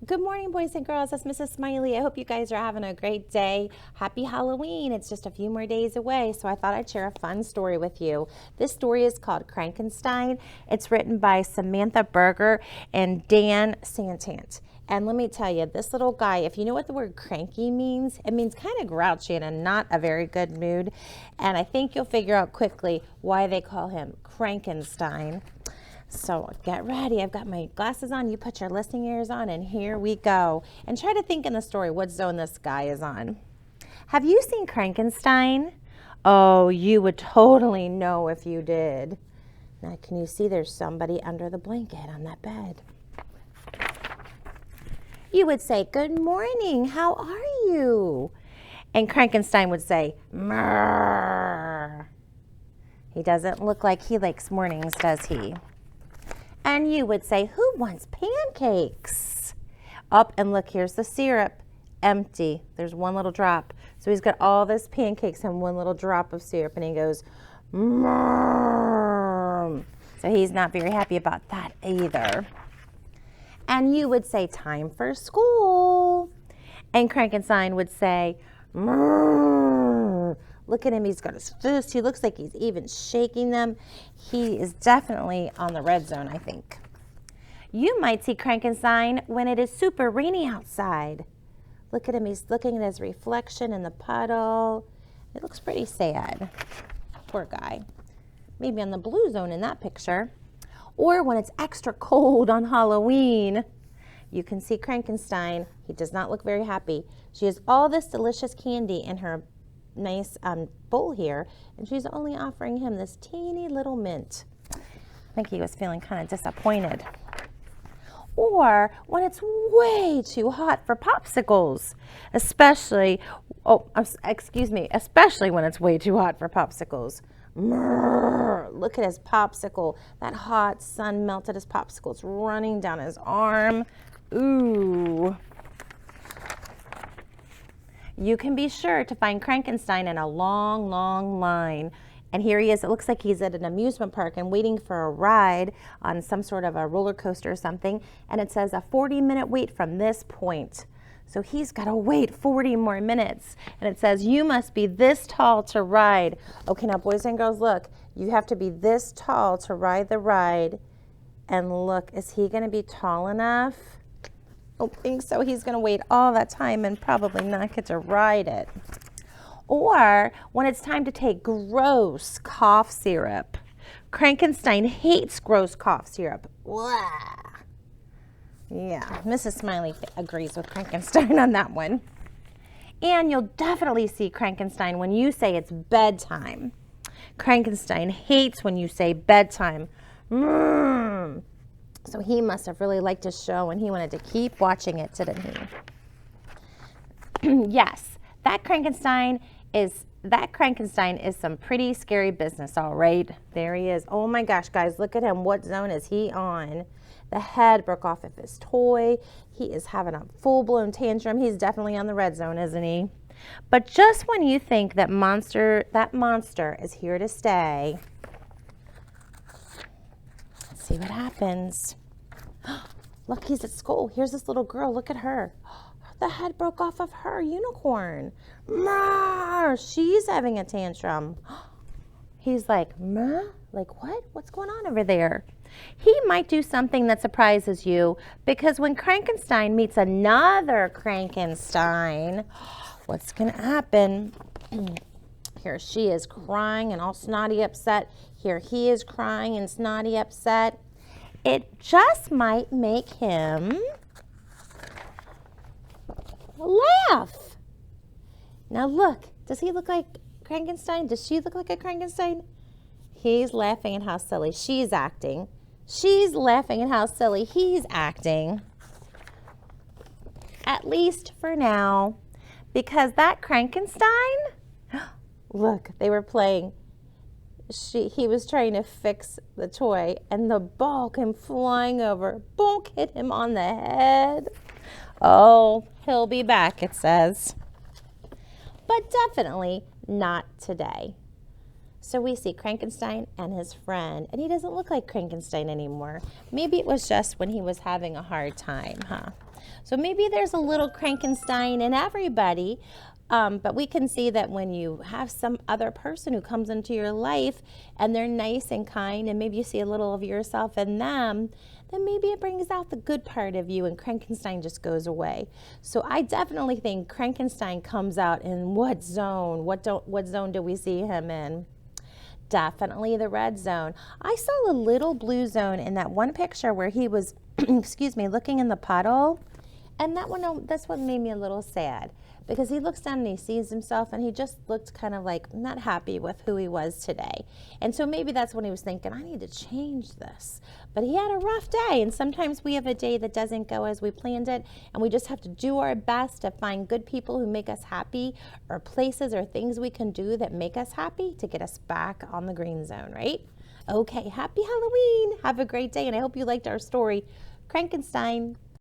Good morning, boys and girls. It's Mrs. Smiley. I hope you guys are having a great day. Happy Halloween. It's just a few more days away, so I thought I'd share a fun story with you. This story is called Crankenstein. It's written by Samantha Berger and Dan Santant. And let me tell you, this little guy, if you know what the word cranky means, it means kind of grouchy and in not a very good mood. And I think you'll figure out quickly why they call him Crankenstein. So get ready. I've got my glasses on. You put your listening ears on, and here we go. And try to think in the story what zone this guy is on. Have you seen Crankenstein? Oh, you would totally know if you did. Now, can you see there's somebody under the blanket on that bed? You would say, "Good morning. How are you?" And Crankenstein would say, "Mrrr." He doesn't look like he likes mornings, does he? And you would say, "Who wants pancakes?" Up and look, here's the syrup. Empty. There's one little drop. So he's got all this pancakes and one little drop of syrup, and he goes, "Mmm." So he's not very happy about that either. And you would say, "Time for school." And Crankenstein would say, "Mrrr." Look at him, he's got his fist. He looks like he's even shaking them. He is definitely on the red zone, I think. You might see Crankenstein when it is super rainy outside. Look at him, he's looking at his reflection in the puddle. It looks pretty sad. Poor guy. Maybe on the blue zone in that picture. Or when it's extra cold on Halloween. You can see Crankenstein. He does not look very happy. She has all this delicious candy in her nice bowl here, and she's only offering him this teeny little mint. I think he was feeling kind of disappointed. Or when it's way too hot for popsicles, especially when it's way too hot for popsicles. Look at his popsicle. That hot sun melted his popsicle. It's running down his arm. Ooh. You can be sure to find Crankenstein in a long, long line. And here he is. It looks like he's at an amusement park and waiting for a ride on some sort of a roller coaster or something. And it says a 40-minute wait from this point. So he's got to wait 40 more minutes. And it says, "You must be this tall to ride." Okay, now boys and girls, look. You have to be this tall to ride the ride. And look, is he going to be tall enough? I don't think so. He's going to wait all that time and probably not get to ride it. Or when it's time to take gross cough syrup. Crankenstein hates gross cough syrup. Blah. Yeah, Mrs. Smiley agrees with Crankenstein on that one. And you'll definitely see Crankenstein when you say it's bedtime. Crankenstein hates when you say bedtime. So he must have really liked his show and he wanted to keep watching it, didn't he? Yes, that Crankenstein is some pretty scary business, all right. There he is. Oh my gosh, guys, look at him. What zone is he on? The head broke off of his toy. He is having a full-blown tantrum. He's definitely on the red zone, isn't he? But just when you think that monster is here to stay, let's see what happens. Look, he's at school. Here's this little girl. Look at her. The head broke off of her unicorn. She's having a tantrum. He's like, like what? What's going on over there? He might do something that surprises you, because when Crankenstein meets another Crankenstein, what's going to happen? Here she is crying and all snotty upset. Here he is crying and snotty upset. It just might make him laugh. Now look, does he look like Crankenstein? Does she look like a Crankenstein? He's laughing at how silly she's acting. She's laughing at how silly he's acting. At least for now. Because that Crankenstein, look, they were playing. He was trying to fix the toy and the ball came flying over. Bonk, hit him on the head. Oh, he'll be back, it says. But definitely not today. So we see Crankenstein and his friend, and he doesn't look like Crankenstein anymore. Maybe it was just when he was having a hard time, huh? So maybe there's a little Crankenstein in everybody. But we can see that when you have some other person who comes into your life and they're nice and kind, and maybe you see a little of yourself in them, then maybe it brings out the good part of you and Crankenstein just goes away. So I definitely think Crankenstein comes out in what zone? What zone do we see him in? Definitely the red zone. I saw a little blue zone in that one picture where he was, excuse me, looking in the puddle. And that's what made me a little sad, because he looks down and he sees himself and he just looked kind of like not happy with who he was today. And so maybe that's when he was thinking, I need to change this. But he had a rough day, and sometimes we have a day that doesn't go as we planned it, and we just have to do our best to find good people who make us happy, or places or things we can do that make us happy to get us back on the green zone, right? Okay, happy Halloween. Have a great day, and I hope you liked our story, Crankenstein.